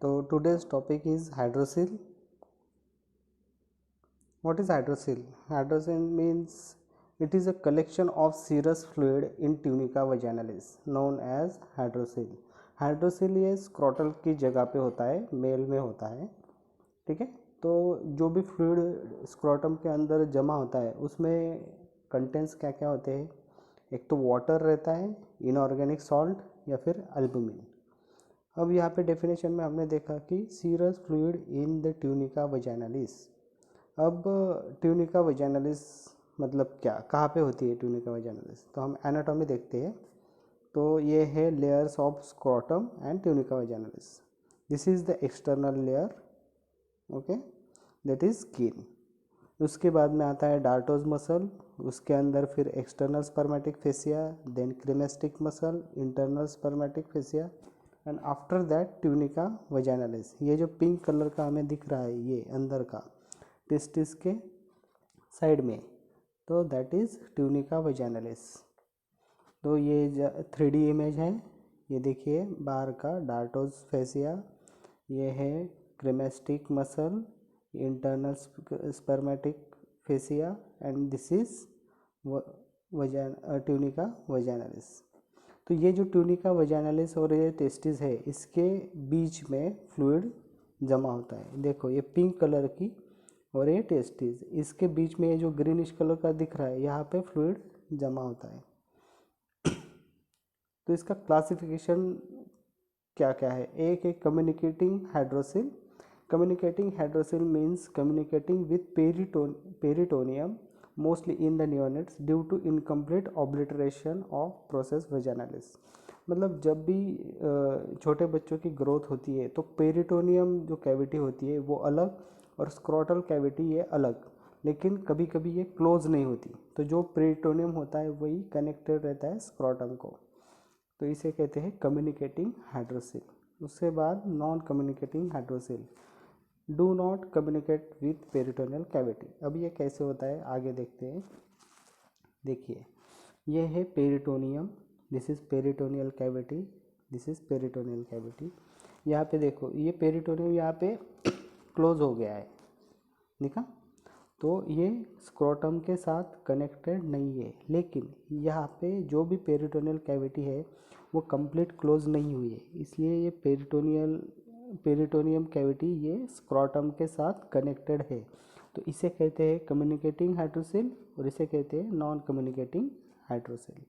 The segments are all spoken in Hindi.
So today's topic is hydrocele. What is hydrocele? Hydrocele means it is a collection of serous fluid in tunica vaginalis known as hydrocele. Hydrocele ये स्क्रोटल की जगह पे होता है, मेल में होता है, ठीक है। तो जो भी फ्लूइड स्क्रोटम के अंदर जमा होता है उसमें कंटेंट्स क्या क्या होते हैं। एक तो वाटर रहता है, इनऑर्गेनिक सॉल्ट या फिर अल्बुमिन। अब यहाँ पे डेफिनेशन में हमने देखा कि serous fluid in the tunica vaginalis. अब ट्यूनिका वजाइनालिस मतलब क्या, कहाँ पे होती है ट्यूनिका वजाइनालिस, तो हम एनाटॉमी देखते हैं। तो ये है layers of scrotum and tunica vaginalis. This is the external layer, okay, that is skin. उसके बाद में आता है डार्टोज मसल, उसके अंदर फिर external spermatic fascia, then cremasteric muscle, internal spermatic fascia and after that tunica vaginalis. ये जो पिंक कलर का हमें दिख रहा है ये अंदर का टेस्टिस के साइड में, तो दैट इज ट्यूनिका वजाइनालिस। तो ये 3D इमेज है, ये देखिए बाहर का डार्टोज फेसिया, ये है cremasteric muscle, internal spermatic fascia and this is tunica vaginalis. तो ये जो ट्यूनिका वजाइनालिस और ये टेस्टिस है इसके बीच में फ्लूइड जमा होता है। देखो ये पिंक कलर की और ये टेस्टिस, इसके बीच में ये जो ग्रीनिश कलर का दिख रहा है यहाँ पे फ्लूइड जमा होता है। तो इसका क्लासिफिकेशन क्या क्या है। एक है communicating hydrocele. Communicating hydrocele means communicating with peritoneum mostly in the neonates due to incomplete obliteration of process vaginalis. मतलब जब भी छोटे बच्चों की ग्रोथ होती है तो पेरिटोनियम जो कैविटी होती है वो अलग और स्क्रोटल कैविटी ये अलग, लेकिन कभी कभी ये क्लोज नहीं होती। तो जो पेरिटोनियम होता है वही कनेक्टेड रहता है स्क्रोटम को, तो इसे कहते हैं कम्युनिकेटिंग हाइड्रोसिल। उसके बाद non communicating hydrocele, do not communicate with peritoneal cavity. अब ये कैसे होता है आगे देखते हैं। देखिए ये है peritoneum, this is peritoneal cavity, this is peritoneal cavity. यहाँ पे देखो ये पेरिटोनियम यहाँ पे क्लोज हो गया है, देखा। तो ये स्क्रोटम के साथ कनेक्टेड नहीं है, लेकिन यहाँ पे जो भी पेरिटोनियल कैविटी है वो कंप्लीट क्लोज नहीं हुई है, इसलिए ये पेरिटोनियम कैविटी ये स्क्रोटम के साथ कनेक्टेड है। तो इसे कहते हैं कम्युनिकेटिंग हाइड्रोसिल और इसे कहते हैं non communicating hydrocele.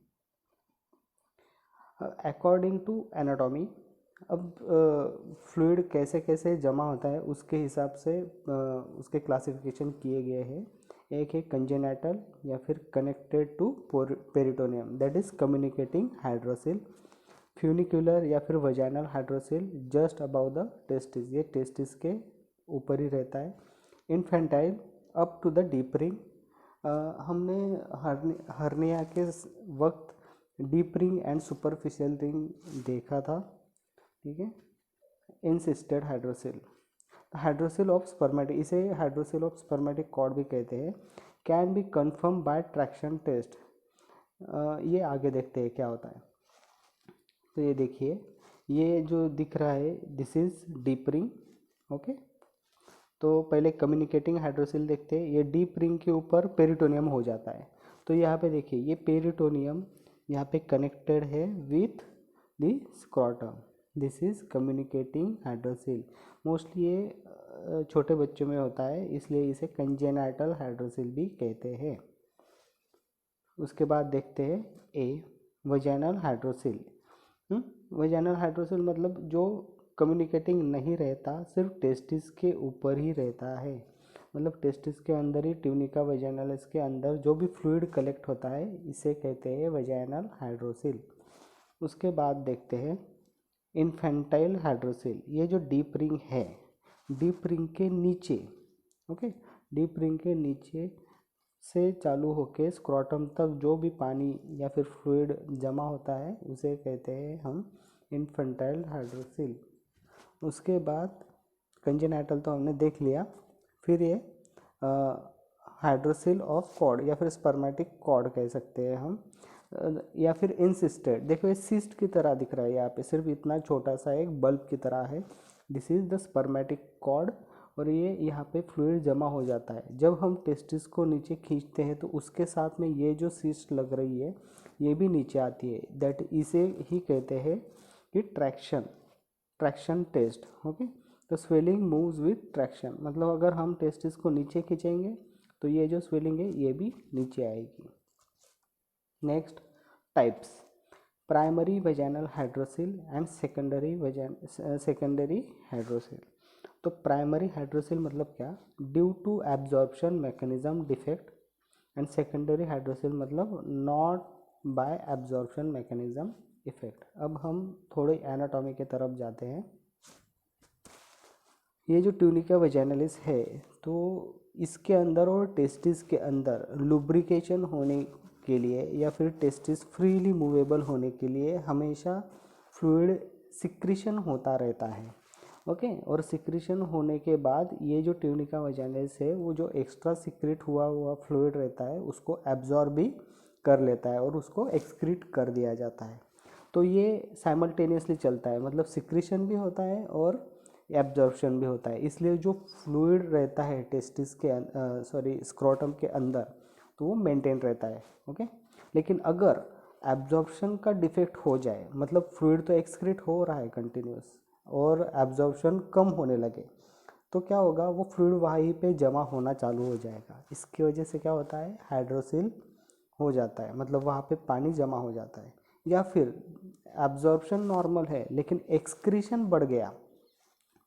According to anatomy, अब फ्लूइड कैसे कैसे जमा होता है उसके हिसाब से उसके क्लासिफिकेशन किए गए हैं। एक है कंजेनाइटल या फिर connected to peritoneum, that is communicating hydrocele. Funicular या फिर vaginal hydrocele just above the testis, ये टेस्टिस के ऊपर ही रहता है। Infantile up to the deep ring. हमने हर्निया के वक्त deep ring and superficial ring देखा था, ठीक है। Encysted hydrocele, hydrocele of spermatic, इसे हाइड्रोसिल ऑफ स्पर्मेटिक कॉर्ड भी कहते हैं। Can be confirmed by traction test. ये आगे देखते हैं क्या होता है। तो ये देखिए ये जो दिख रहा है this is deep ring, okay. तो पहले कम्युनिकेटिंग हाइड्रोसिल देखते हैं, ये डीप रिंग के ऊपर पेरिटोनियम हो जाता है। तो यहाँ पे देखिए ये पेरिटोनियम यहाँ पे कनेक्टेड है with the scrotum, this is communicating hydrocele. Mostly ये छोटे बच्चों में होता है, इसलिए इसे कंजेनाइटल हाइड्रोसिल भी कहते हैं। उसके बाद देखते हैं ए वजाइनल हाइड्रोसिल। वजाइनल हाइड्रोसिल मतलब जो कम्युनिकेटिंग नहीं रहता, सिर्फ टेस्टिस के ऊपर ही रहता है। मतलब टेस्टिस के अंदर ही ट्यूनिका वजाइनालिस के अंदर जो भी फ्लूइड कलेक्ट होता है इसे कहते हैं वजाइनल हाइड्रोसिल। उसके बाद देखते हैं इन्फेंटाइल हाइड्रोसिल। ये जो डीप रिंग है, डीप रिंग के नीचे, ओके, डीप रिंग के नीचे से चालू होके स्क्रोटम तक जो भी पानी या फिर फ्लूइड जमा होता है उसे कहते हैं हम इन्फेंटाइल हाइड्रोसिल। उसके बाद कंजेनाइटल तो हमने देख लिया, फिर ये हाइड्रोसिल ऑफ कॉर्ड या फिर स्पर्मेटिक कॉर्ड कह सकते हैं हम, या फिर इंसिस्टेड। देखो ये सिस्ट की तरह दिख रहा है, यहाँ पे सिर्फ इतना छोटा सा एक बल्ब की तरह है, this is the spermatic cord, और ये यहाँ पे फ्लूइड जमा हो जाता है। जब हम टेस्टिस को नीचे खींचते हैं तो उसके साथ में ये जो सिस्ट लग रही है ये भी नीचे आती है, दैट इसे ही कहते हैं कि ट्रैक्शन टेस्ट। ओके, तो स्वेलिंग मूव्स विथ ट्रैक्शन, मतलब अगर हम टेस्टिस को नीचे खींचेंगे तो ये जो स्वेलिंग है ये भी नीचे आएगी। Next, types, primary vaginal hydrocele and secondary hydrocele. तो प्राइमरी हाइड्रोसिल मतलब क्या, due to absorption mechanism defect, and secondary hydrocele मतलब not by absorption mechanism effect. अब हम थोड़े एनाटॉमी के तरफ जाते हैं। ये जो ट्यूनिका वेजाइनलिस है तो इसके अंदर और टेस्टिस के अंदर लुब्रिकेशन होने के लिए या फिर टेस्टिस फ्रीली मूवेबल होने के लिए हमेशा फ्लूइड सिक्रीशन होता रहता है। ओके, और सिक्रीशन होने के बाद ये जो ट्यूनिका वेजाइनलिस है वो जो एक्स्ट्रा सिक्रेट हुआ फ्लूइड रहता है उसको एब्जॉर्ब भी कर लेता है और उसको एक्सक्रीट कर दिया जाता है। तो ये साइमल्टेनियसली चलता है, मतलब सिक्रीशन भी होता है और एब्जॉर्प्शन भी होता है। इसलिए जो फ्लूइड रहता है टेस्टिस के स्क्रोटम के अंदर तो वो मेंटेन रहता है। ओके, लेकिन अगर एब्जॉर्प्शन का डिफेक्ट हो जाए, मतलब फ्लूइड तो एक्सक्रीट हो रहा है कंटिन्यूस और एब्जॉर्प्शन कम होने लगे, तो क्या होगा, वो फ्लूइड वहीं पे जमा होना चालू हो जाएगा। इसकी वजह से क्या होता है, हाइड्रोसिल हो जाता है, मतलब वहाँ पे पानी जमा हो जाता है। या फिर एब्जॉर्प्शन नॉर्मल है लेकिन एक्सक्रीशन बढ़ गया,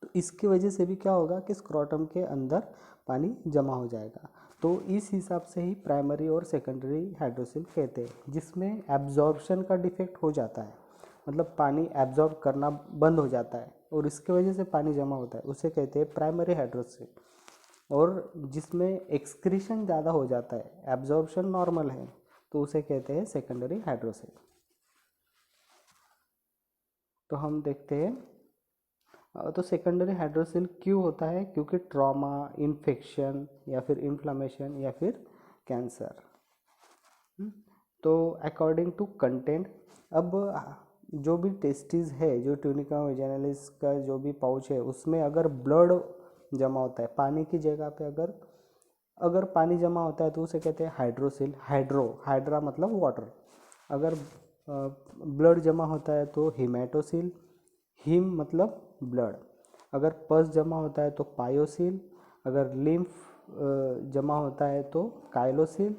तो इसकी वजह से भी क्या होगा कि स्क्रोटम के अंदर पानी जमा हो जाएगा। तो इस हिसाब से ही प्राइमरी और सेकेंडरी हाइड्रोसिल कहते हैं, जिसमें एब्जॉर्प्शन का डिफेक्ट हो जाता है, मतलब पानी एब्जॉर्ब करना बंद हो जाता है और इसके वजह से पानी जमा होता है, उसे कहते हैं प्राइमरी हाइड्रोसिल। और जिसमें एक्सक्रीशन ज़्यादा हो जाता है, एब्जॉर्प्शन नॉर्मल है, तो उसे कहते हैं सेकेंडरी हाइड्रोसिल। तो हम देखते हैं, तो सेकेंडरी हाइड्रोसिल क्यों होता है, क्योंकि ट्रॉमा, इन्फेक्शन या फिर इन्फ्लामेशन या फिर कैंसर। तो अकॉर्डिंग टू कंटेंट, अब जो भी टेस्टिस है, जो ट्यूनिका वेजाइनलिस का जो भी पाउच है उसमें अगर ब्लड जमा होता है पानी की जगह पे, अगर पानी जमा होता है तो उसे कहते हैं हाइड्रोसिल। हाइड्रा मतलब वाटर। अगर ब्लड जमा होता है तो हिमेटोसिल, हीम मतलब ब्लड। अगर पस जमा होता है तो पायोसिल, अगर लिम्फ जमा होता है तो काइलोसिल।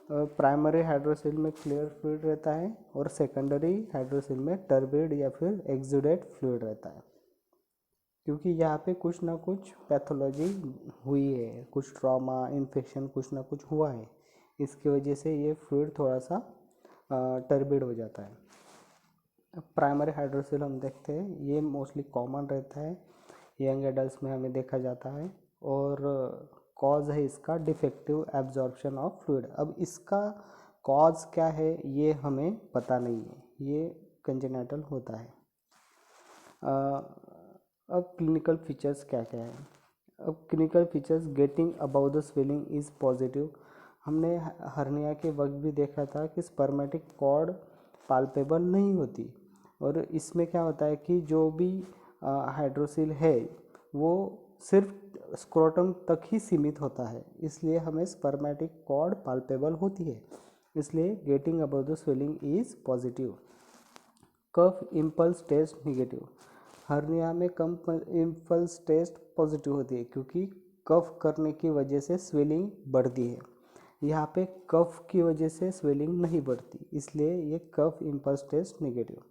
प्राइमरी हाइड्रोसिल में क्लियर फ्लूइड रहता है और सेकेंडरी हाइड्रोसिल में टर्बिड या फिर एक्सुडेट फ्लूइड रहता है, क्योंकि यहाँ पे कुछ ना कुछ पैथोलॉजी हुई है, कुछ ट्रॉमा, इन्फेक्शन कुछ ना कुछ हुआ है, इसकी वजह से ये फ्लूइड थोड़ा सा टर्बिड हो जाता है। प्राइमरी हाइड्रोसिल हम देखते हैं, ये मोस्टली कॉमन रहता है, यंग एडल्ट में हमें देखा जाता है, और कॉज है इसका डिफेक्टिव एब्जॉर्प्शन ऑफ फ्लूइड। अब इसका कॉज क्या है ये हमें पता नहीं है, ये कंजेनिटल होता है। अब क्लिनिकल फीचर्स क्या क्या है। अब clinical features, getting above the swelling is positive. हमने हर्निया के वक्त भी देखा था कि स्पर्मेटिक कॉर्ड पाल्पेबल नहीं होती, और इसमें क्या होता है कि जो भी हाइड्रोसिल है वो सिर्फ स्क्रोटम तक ही सीमित होता है, इसलिए हमें स्पर्मेटिक कॉर्ड पाल्पेबल होती है, इसलिए getting above the swelling is positive. Cough impulse test negative. Hernia में कम इम्पल्स टेस्ट पॉजिटिव होती है, क्योंकि कफ करने की वजह से स्वेलिंग बढ़ती है। यहाँ पे कफ की वजह से स्वेलिंग नहीं बढ़ती, इसलिए ये cough impulse test negative.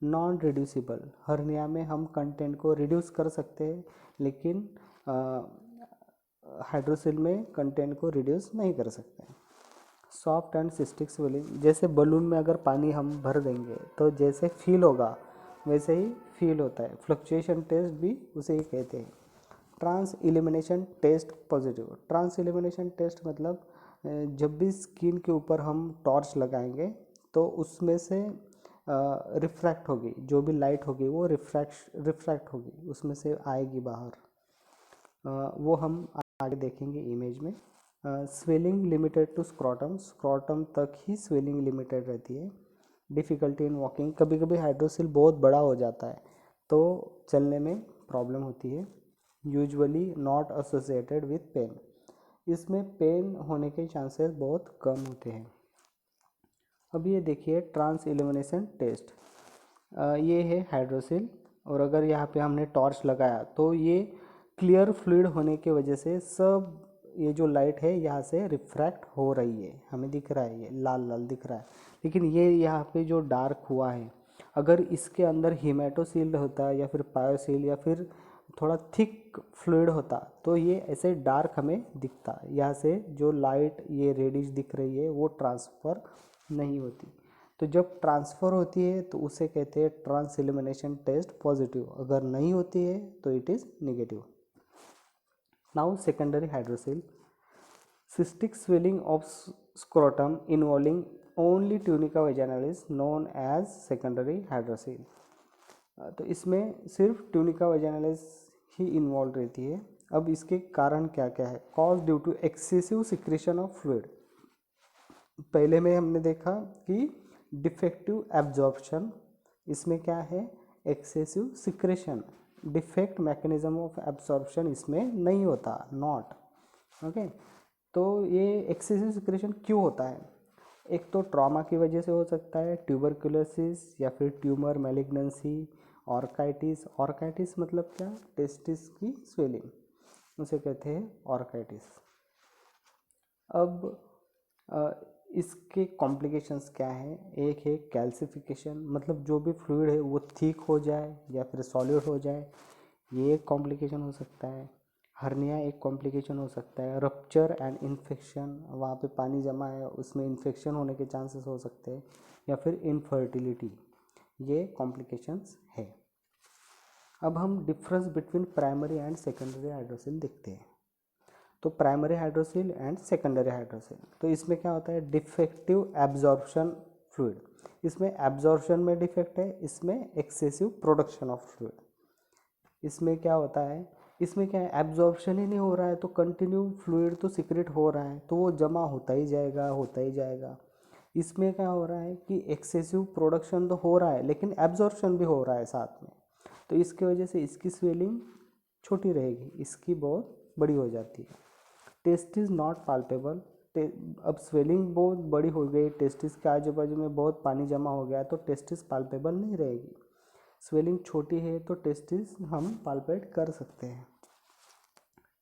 Non reducible, hernia में हम कंटेंट को रिड्यूस कर सकते हैं, लेकिन हाइड्रोसिल में कंटेंट को रिड्यूस नहीं कर सकते। सॉफ्ट एंड सिस्टिक स्वेलिंग, जैसे बलून में अगर पानी हम भर देंगे तो जैसे फील होगा वैसे ही फील होता है, फ्लक्चुएशन टेस्ट भी उसे ही कहते हैं। Trans illumination test positive. Trans illumination test मतलब जब भी स्किन के ऊपर हम टॉर्च लगाएंगे तो उसमें से रिफ्रैक्ट होगी, जो भी लाइट होगी वो रिफ्रैक्ट होगी, उसमें से आएगी बाहर, वो हम आगे देखेंगे इमेज में। Swelling limited to scrotum, scrotum तक ही स्वेलिंग लिमिटेड रहती है। डिफ़िकल्टी इन वॉकिंग, कभी कभी हाइड्रोसिल बहुत बड़ा हो जाता है तो चलने में प्रॉब्लम होती है, usually not associated with pain. इसमें पेन होने के चांसेस बहुत कम होते हैं। अब ये देखिए ट्रांस इल्यूमिनेशन टेस्ट, ये है हाइड्रोसिल, और अगर यहाँ पे हमने टॉर्च लगाया तो ये क्लियर फ्लूइड होने की वजह से सब ये जो लाइट है यहाँ से रिफ्रैक्ट हो रही है, हमें दिख रहा है, ये लाल लाल दिख रहा है। लेकिन ये यहाँ पे जो डार्क हुआ है, अगर इसके अंदर हीमेटोसील होता या फिर पायोसील या फिर थोड़ा थिक फ्लूइड होता तो ये ऐसे डार्क हमें दिखता। यहाँ से जो लाइट ये रेडिश दिख रही है वो ट्रांसफ़र नहीं होती। तो जब ट्रांसफ़र होती है तो उसे कहते हैं ट्रांस इल्यूमिनेशन टेस्ट पॉजिटिव, अगर नहीं होती है तो it is negative. Now secondary hydrocele, cystic swelling of scrotum involving only tunica vaginalis known as secondary hydrocele। तो इसमें सिर्फ ट्यूनिका वेजाइनालिस ही इन्वॉल्व रहती है। अब इसके कारण क्या क्या है? Cause due to excessive secretion of fluid. पहले में हमने देखा कि डिफेक्टिव एब्जॉर्प्शन, इसमें क्या है? Excessive secretion. Defect mechanism of absorption इसमें नहीं होता, नॉट ओके। तो ये एक्सेसिव सिक्रेशन क्यों होता है? एक तो ट्रॉमा की वजह से हो सकता है, ट्यूबरकुलोसिस या फिर ट्यूमर मैलिग्नेंसी, ऑर्काइटिस। ऑर्काइटिस मतलब क्या? टेस्टिस की स्वेलिंग, उसे कहते हैं ऑर्काइटिस। अब इसके कॉम्प्लिकेशंस क्या हैं? एक है कैल्सिफिकेशन, मतलब जो भी फ्लूइड है वो थिक हो जाए या फिर सॉलिड हो जाए, ये एक कॉम्प्लिकेशन हो सकता है। हर्निया एक कॉम्प्लिकेशन हो सकता है। रप्चर एंड इन्फेक्शन, वहाँ पे पानी जमा है उसमें इन्फेक्शन होने के चांसेस हो सकते हैं। या फिर इनफर्टिलिटी, ये कॉम्प्लिकेशंस है। अब हम difference between primary and secondary hydrocele देखते हैं। तो primary hydrocele and secondary hydrocele, तो इसमें क्या होता है? डिफेक्टिव एब्जॉर्प्शन फ्लूइड, इसमें एब्जॉर्प्शन में डिफेक्ट है, इसमें एक्सेसिव प्रोडक्शन ऑफ फ्लूइड। इसमें क्या होता है? इसमें क्या है? एब्जॉर्प्शन ही नहीं हो रहा है तो कंटिन्यू फ्लूइड तो सिक्रेट हो रहा है, तो वो जमा होता ही जाएगा, होता ही जाएगा। इसमें क्या हो रहा है कि एक्सेसिव प्रोडक्शन तो हो रहा है लेकिन एब्जॉर्प्शन भी हो रहा है साथ में, तो इसकी वजह से इसकी स्वेलिंग छोटी रहेगी, इसकी बहुत बड़ी हो जाती है। टेस्टिस नॉट पाल्पेबल, अब स्वेलिंग बहुत बड़ी हो गई, टेस्टिस के आजू बाजू में बहुत पानी जमा हो गया तो टेस्टिस पाल्पेबल नहीं रहेगी। स्वेलिंग छोटी है तो टेस्टिस हम पाल्पेट कर सकते हैं।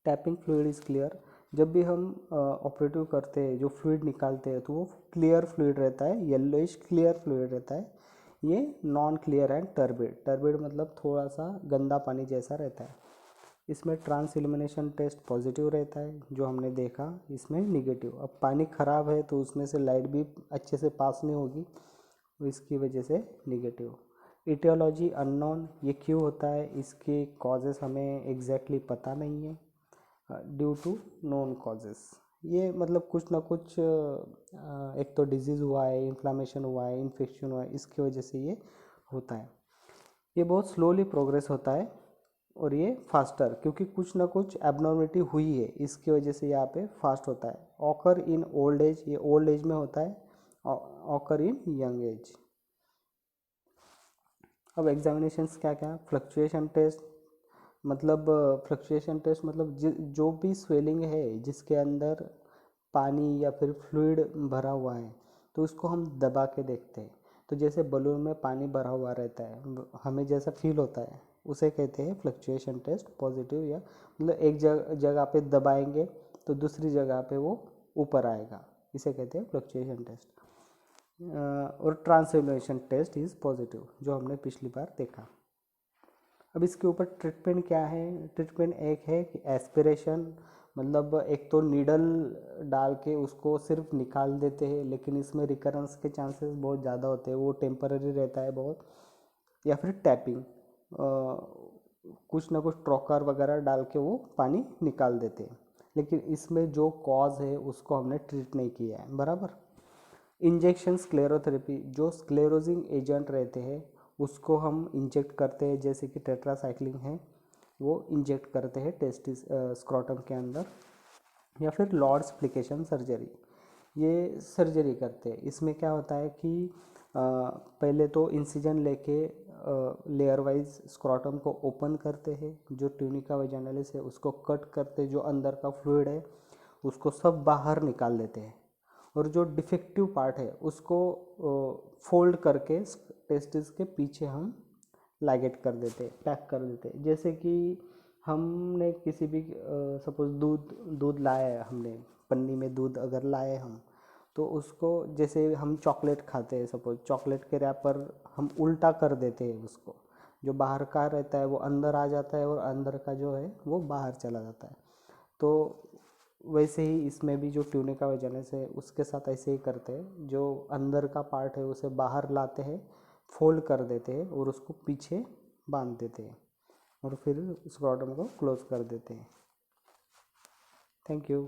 टैपिंग फ्लूइड इज़ क्लियर, जब भी हम ऑपरेटिव करते हैं जो फ्लूइड निकालते हैं तो वो क्लियर फ्लूइड रहता है, येलोइश क्लियर फ्लूइड रहता है। ये non clear and turbid, turbid मतलब थोड़ा सा गंदा पानी जैसा रहता है। इसमें ट्रांस इल्यूमिनेशन टेस्ट पॉजिटिव रहता है, जो हमने देखा इसमें निगेटिव। अब पानी ख़राब है तो उसमें से लाइट भी अच्छे से पास नहीं होगी, इसकी वजह से निगेटिव। इटियोलॉजी अननोन, ये क्यों होता है? इसके कॉजेस हमें एग्जैक्टली पता नहीं है। ड्यू टू नोन कॉजेस, ये मतलब कुछ ना कुछ एक तो डिजीज़ हुआ है, इन्फ्लामेशन हुआ है, इन्फेक्शन हुआ है, इसकी वजह से ये होता है। ये बहुत स्लोली प्रोग्रेस होता है और ये फास्टर, क्योंकि कुछ ना कुछ एबनॉर्मलिटी हुई है, इसकी वजह से यहाँ पे फास्ट होता है। ऑकर इन ओल्ड एज, ये ओल्ड एज में होता है, ऑकर इन यंग एज। अब एग्जामिनेशंस क्या क्या? फ्लक्चुएशन टेस्ट, मतलब फ्लक्चुएशन टेस्ट मतलब जो भी स्वेलिंग है जिसके अंदर पानी या फिर फ्लूइड भरा हुआ है तो उसको हम दबा के देखते हैं। तो जैसे बलून में पानी भरा हुआ रहता है, हमें जैसा फील होता है, उसे कहते हैं फ्लक्चुएशन टेस्ट पॉजिटिव। या मतलब एक जगह पे दबाएंगे तो दूसरी जगह पे वो ऊपर आएगा, इसे कहते हैं फ्लक्चुएशन टेस्ट। और ट्रांसलेशन टेस्ट इज़ पॉजिटिव, जो हमने पिछली बार देखा। अब इसके ऊपर ट्रीटमेंट क्या है? ट्रीटमेंट एक है कि एस्पिरेशन, मतलब एक तो नीडल डाल के उसको सिर्फ निकाल देते हैं, लेकिन इसमें रिकरेंस के चांसेस बहुत ज़्यादा होते हैं, वो टेम्पररी रहता है बहुत। या फिर टैपिंग, कुछ ना कुछ ट्रॉकर वगैरह डाल के वो पानी निकाल देते हैं, लेकिन इसमें जो कॉज है उसको हमने ट्रीट नहीं किया है बराबर। इंजेक्शन स्क्लेरोथेरेपी, जो स्क्लेरोजिंग एजेंट रहते हैं उसको हम इंजेक्ट करते हैं, जैसे कि टेट्रासाइक्लिन है, वो इंजेक्ट करते हैं टेस्टिस स्क्रोटम के अंदर। या फिर लॉर्ड्स एप्लीकेशन सर्जरी, ये सर्जरी करते हैं। इसमें क्या होता है कि पहले तो इंसिजन लेके लेयर वाइज स्क्रॉटम को ओपन करते हैं, जो ट्यूनिका वैजानालिस है उसको कट करते, जो अंदर का फ्लूइड है उसको सब बाहर निकाल देते हैं, और जो डिफेक्टिव पार्ट है उसको फोल्ड करके टेस्टिस के पीछे हम लाइगेट कर देते, पैक कर देते। जैसे कि हमने किसी भी सपोज दूध दूध लाया है, हमने पन्नी में दूध अगर लाए हम, तो उसको जैसे हम चॉकलेट खाते हैं, सपोज चॉकलेट के रैपर हम उल्टा कर देते हैं, उसको जो बाहर का रहता है वो अंदर आ जाता है और अंदर का जो है वो बाहर चला जाता है। तो वैसे ही इसमें भी जो ट्यूनिका वैजानालिस है उसके साथ ऐसे ही करते हैं, जो अंदर का पार्ट है उसे बाहर लाते हैं, फोल्ड कर देते हैं और उसको पीछे बांध देते हैं और फिर स्क्रॉटम को क्लोज कर देते हैं। Thank you.